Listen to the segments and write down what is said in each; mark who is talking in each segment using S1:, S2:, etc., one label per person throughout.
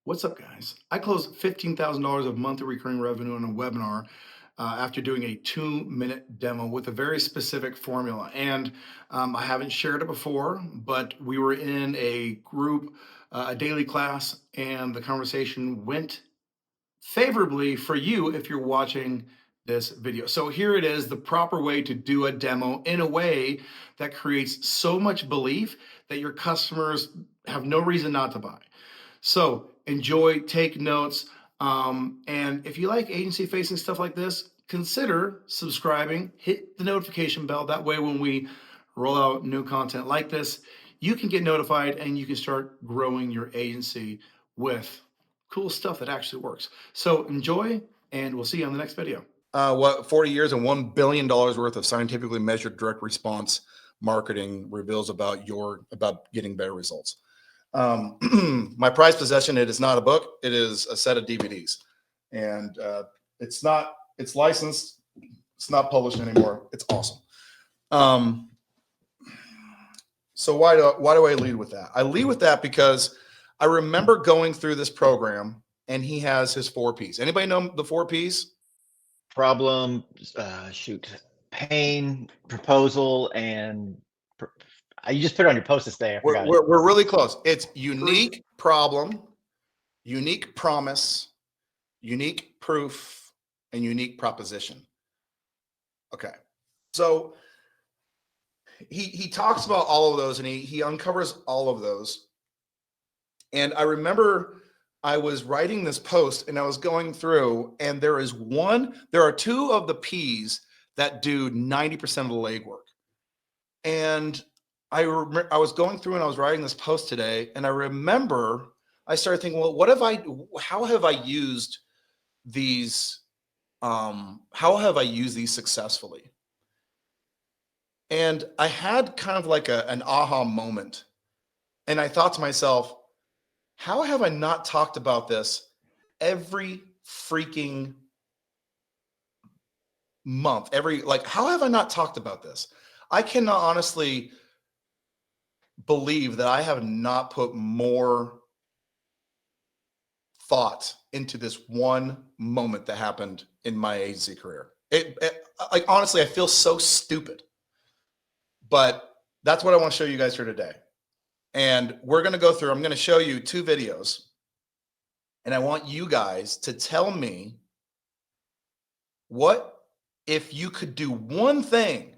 S1: What's up, guys? I closed $15,000 of monthly recurring revenue on a webinar after doing a 2-minute demo with a very specific formula. And I haven't shared it before, but we were in a group, a daily class, and the conversation went favorably for you if you're watching this video. So here it is, the proper way to do a demo in a way that creates so much belief that your customers have no reason not to buy. So enjoy, take notes. And if you like agency facing stuff like this, consider subscribing, hit the notification bell. That way, when we roll out new content like this, you can get notified and you can start growing your agency with cool stuff that actually works. So enjoy, and we'll see you on the next video. 40 years and $1 billion worth of scientifically measured direct response marketing reveals about getting better results. My prized possession, it is not a book, it is a set of DVDs. And it's licensed, it's not published anymore. It's awesome. So why do I lead with that? I lead with that because I remember going through this program and he has his 4 Ps. Anybody know the 4 Ps?
S2: Problem, pain, proposal, and you just put it on your post this day. I forgot
S1: We're really close. It's unique problem, unique promise, unique proof, and unique proposition. Okay. So he talks about all of those and he uncovers all of those. And I remember I was writing this post and I was going through, and there are 2 of the P's that do 90% of the legwork. And I was going through and I was writing this post today, and I remember I started thinking, well, how have I used these successfully? And I had kind of like an aha moment. And I thought to myself, how have I not talked about this every freaking month? How have I not talked about this? I cannot honestly believe that I have not put more thought into this one moment that happened in my agency career. Honestly, I feel so stupid, but that's what I want to show you guys here today. And we're going to go through, I'm going to show you 2 videos, and I want you guys to tell me what if you could do one thing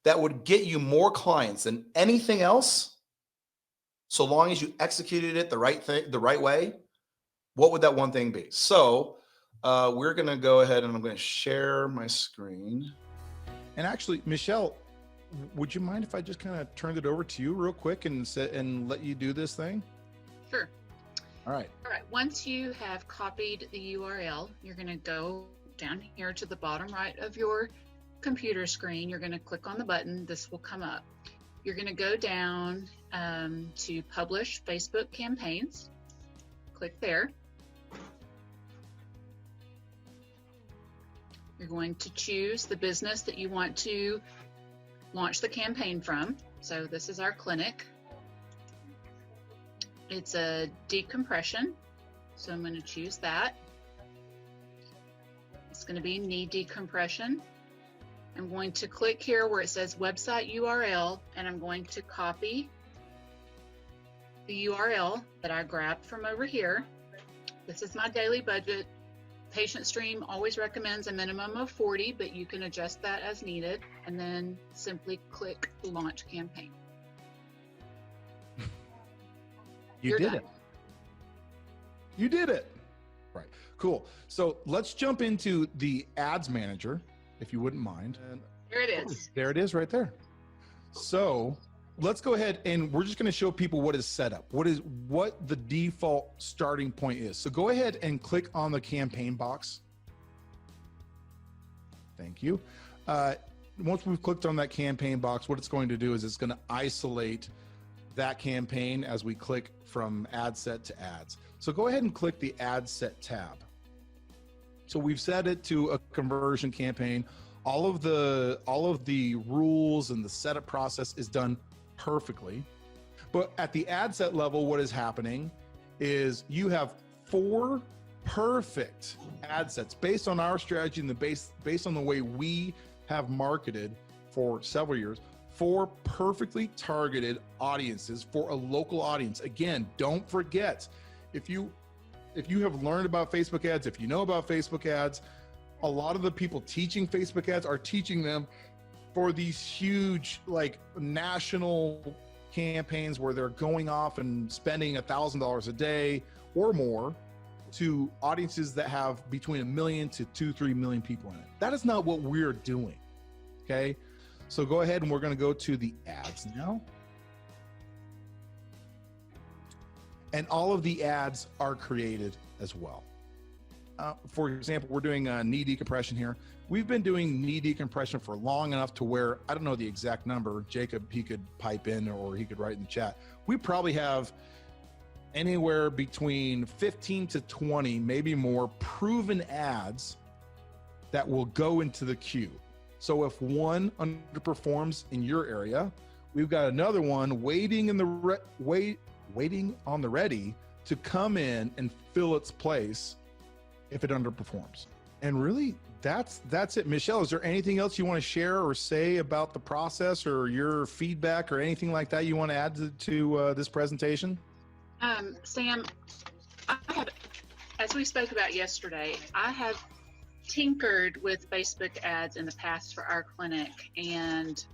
S1: that would get you more clients than anything else, so long as you executed it the right way, what would that one thing be? So we're going to go ahead and I'm going to share my screen. And actually, Michelle, would you mind if I just kind of turned it over to you real quick and let you do this thing?
S3: Sure.
S1: All right.
S3: Once you have copied the URL, you're going to go down here to the bottom right of your computer screen. You're going to click on the button. This will come up. You're going to go down to publish Facebook campaigns. Click there. You're going to choose the business that you want to launch the campaign from. So this is our clinic. It's a decompression, so I'm going to choose that. It's going to be knee decompression. I'm going to click here where it says website URL, and I'm going to copy the URL that I grabbed from over here. This is my daily budget. Patient Stream always recommends a minimum of 40, but you can adjust that as needed, and then simply click Launch Campaign.
S1: You did it. Right. Cool. So let's jump into the ads manager, if you wouldn't mind. And
S3: there it is.
S1: There it is right there. So let's go ahead and we're just going to show people what is set up, what the default starting point is. So go ahead and click on the campaign box. Thank you. Once we've clicked on that campaign box, what it's going to do is it's going to isolate that campaign as we click from ad set to ads. So go ahead and click the ad set tab. So we've set it to a conversion campaign. All of the rules and the setup process is done perfectly. But at the ad set level, what is happening
S4: is you have 4 perfect ad sets based on our strategy and based on the way we have marketed for several years. 4 perfectly targeted audiences for a local audience. Again, don't forget, if you have learned about Facebook ads, if you know about Facebook ads, a lot of the people teaching Facebook ads are teaching them for these huge, like, national campaigns where they're going off and spending $1,000 a day or more to audiences that have between 1 million to 2-3 million people in it. That is not what we're doing. Okay. So go ahead and we're going to go to the ads now. And all of the ads are created as well. For example, we're doing knee decompression here. We've been doing knee decompression for long enough to where, I don't know the exact number, Jacob, he could pipe in or he could write in the chat. We probably have anywhere between 15 to 20, maybe more, proven ads that will go into the queue. So if one underperforms in your area, we've got another one waiting waiting on the ready to come in and fill its place if it underperforms. And really, that's it. Michelle, is there anything else you want to share or say about the process or your feedback or anything like that you want to add to this presentation?
S3: Sam, as we spoke about yesterday, I have tinkered with Facebook ads in the past for our clinic, and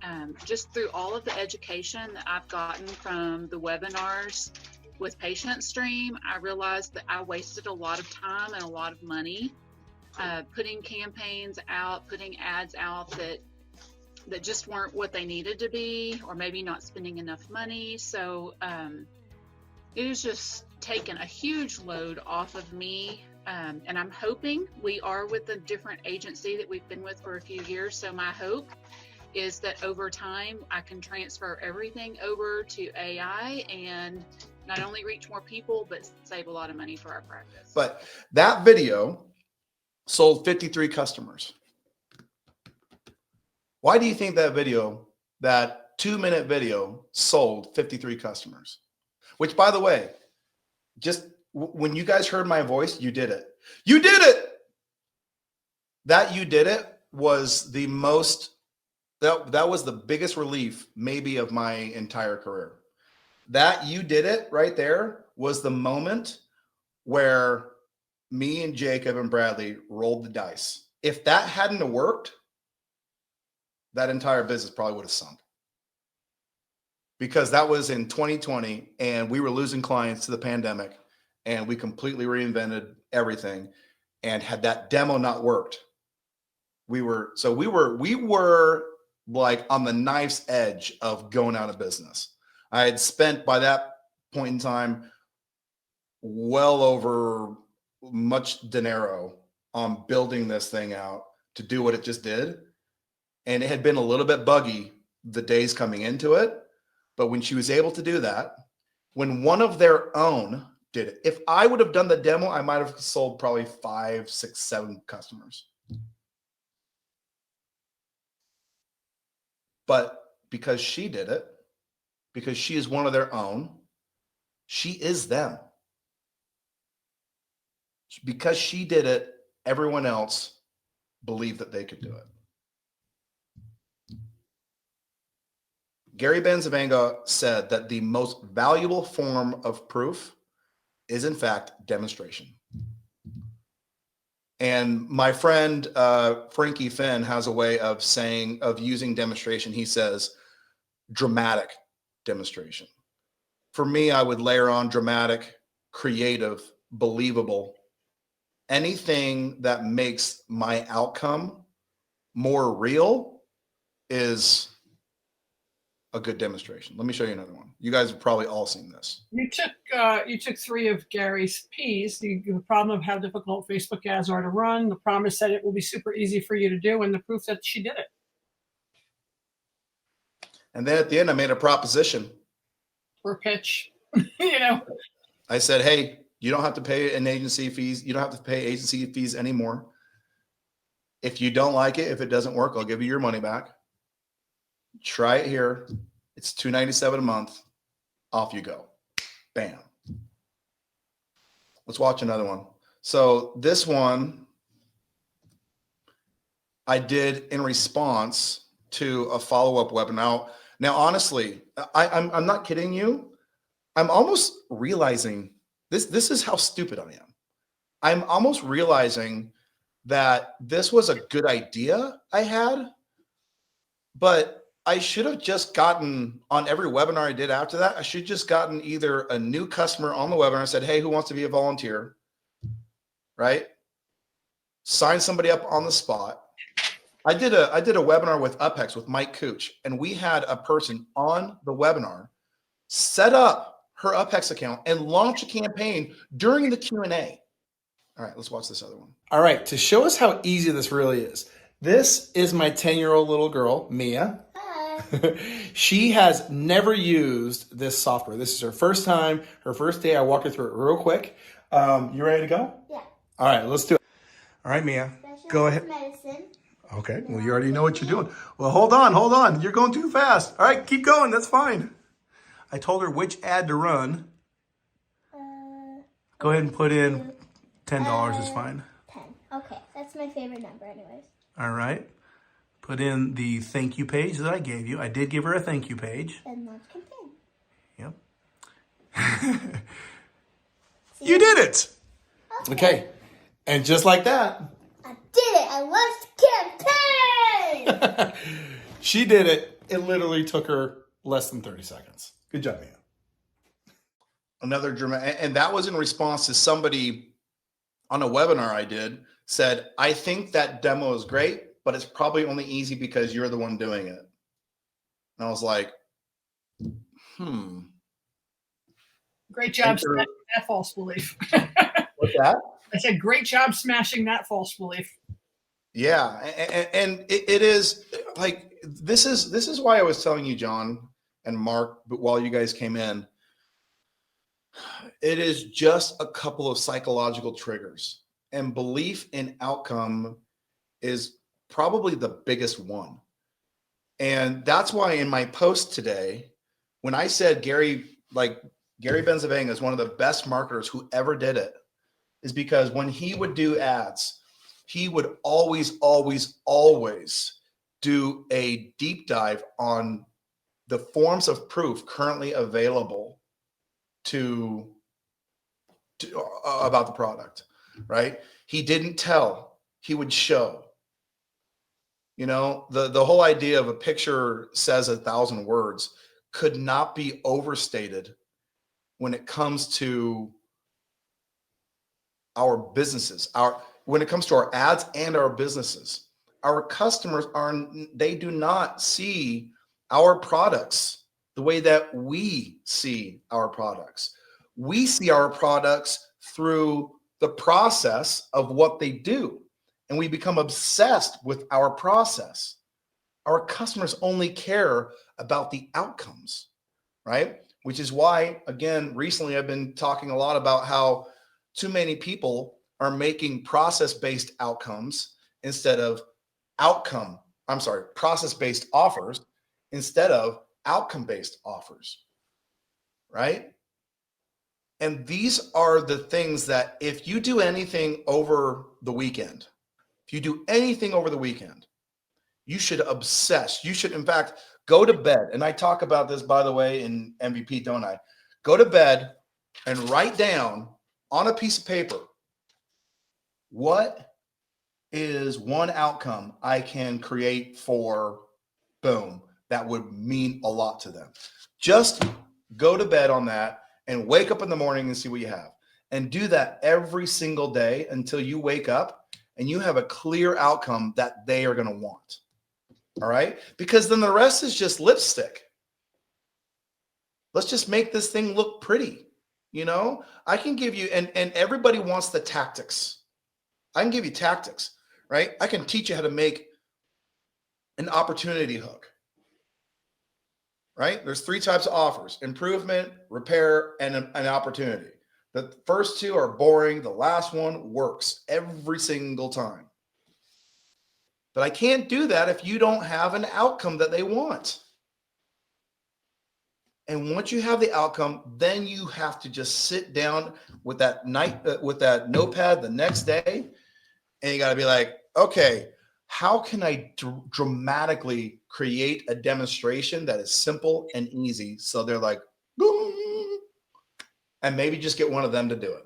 S3: just through all of the education that I've gotten from the webinars with Patient Stream, I realized that I wasted a lot of time and a lot of money putting campaigns out, putting ads out that just weren't what they needed to be, or maybe not spending enough money. So it was just taking a huge load off of me. And I'm hoping, we are with a different agency that we've been with for a few years. So my hope is that over time, I can transfer everything over to AI and not only reach more people, but save a lot of money for our practice.
S1: But that video sold 53 customers. Why do you think that video, that 2-minute video, sold 53 customers? Which, by the way, just when you guys heard my voice, you did it. You did it. That you did it was the most, that was the biggest relief maybe of my entire career. That you did it right there was the moment where me and Jacob and Bradley rolled the dice. If that hadn't have worked, that entire business probably would have sunk. Because that was in 2020 and we were losing clients to the pandemic, and we completely reinvented everything. And had that demo not worked, we were like on the knife's edge of going out of business. I had spent by that point in time well over much dinero on building this thing out to do what it just did. And it had been a little bit buggy the days coming into it. But when she was able to do that, when one of their own did it, if I would have done the demo, I might have sold probably 5, 6, 7 customers. But because she did it, because she is one of their own, she is them. Because she did it, everyone else believed that they could do it. Gary Benzavanga said that the most valuable form of proof is, in fact, demonstration. And my friend Frankie Finn has a way of using demonstration. He says dramatic demonstration. For me, I would layer on dramatic, creative, believable, anything that makes my outcome more real is a good demonstration. Let me show you another one. You guys have probably all seen this.
S5: You took 3 of Gary's P's: the problem of how difficult Facebook ads are to run, the promise that it will be super easy for you to do, and the proof that she did it.
S1: And then at the end, I made a proposition.
S5: Or pitch, you know.
S1: I said, hey, you don't have to pay an agency fees. You don't have to pay agency fees anymore. If you don't like it, if it doesn't work, I'll give you your money back. Try it here. It's $297 a month. Off you go. Bam. Let's watch another one. So this one I did in response to a follow-up webinar. Now, honestly, I'm not kidding you. I'm almost realizing this is how stupid I am. I'm almost realizing that this was a good idea I had, but I should have just gotten on every webinar I did after that. I should have just gotten either a new customer on the webinar and said, hey, who wants to be a volunteer? Right? Sign somebody up on the spot. I did a webinar with UpHex with Mike Cooch, and we had a person on the webinar set up her UpHex account and launch a campaign during the Q&A. All right, let's watch this other one.
S6: All right, to show us how easy this really is, this is my 10-year-old little girl, Mia. Hi. She has never used this software. This is her first time, her first day. I walk her through it real quick. You ready to go? Yeah. All right, let's do it. All right, Mia, go ahead. Medicine. Okay, well, you already know what you're doing. Well, hold on. You're going too fast. All right, keep going. That's fine. I told her which ad to run. Go ahead and put in $10 is fine.
S7: 10. Okay, that's my favorite number anyways.
S6: All right. Put in the thank you page that I gave you. I did give her a thank you page.
S7: And launch campaign.
S6: Yep. You did it. Okay. And just like that.
S7: I did it. I launched campaign.
S6: She did it. It literally took her less than 30 seconds. Good job, Mia.
S1: Another dramatic, and that was in response to somebody on a webinar I did said, I think that demo is great, but it's probably only easy because you're the one doing it. And I was like,
S5: Great job smashing that false belief.
S1: What's that?
S5: I said, great job smashing that false belief.
S1: Yeah, and it is like this is why I was telling you, John and Mark, but while you guys came in, it is just a couple of psychological triggers, and belief in outcome is probably the biggest one. And that's why in my post today, when I said Gary Benzavanga is one of the best marketers who ever did it, is because when he would do ads, he would always do a deep dive on the forms of proof currently available to about the product, right? He didn't tell, he would show. You know, the whole idea of a picture says 1,000 words could not be overstated when it comes to our businesses, when it comes to our ads and our businesses. Our customers they do not see our products the way that we see our products. We see our products through the process of what they do, and we become obsessed with our process. Our customers only care about the outcomes, right? Which is why, again, recently I've been talking a lot about how too many people are making process-based outcomes instead of process-based offers instead of outcome-based offers, right? And these are the things that if you do anything over the weekend, you should obsess. You should, in fact, go to bed. And I talk about this, by the way, in MVP, don't I? Go to bed and write down on a piece of paper, what is one outcome I can create for boom that would mean a lot to them. Just go to bed on that and wake up in the morning and see what you have. And do that every single day until you wake up and you have a clear outcome that they are going to want. All right? Because then the rest is just lipstick. Let's just make this thing look pretty. You know, I can give you, and everybody wants the tactics. I can give you tactics, right? I can teach you how to make an opportunity hook, right? There's 3 types of offers: improvement, repair, and an opportunity. The first 2 are boring. The last one works every single time. But I can't do that if you don't have an outcome that they want. And once you have the outcome, then you have to just sit down with that notepad the next day, and you got to be like, okay, how can I dramatically create a demonstration that is simple and easy? So they're like, boom, and maybe just get one of them to do it.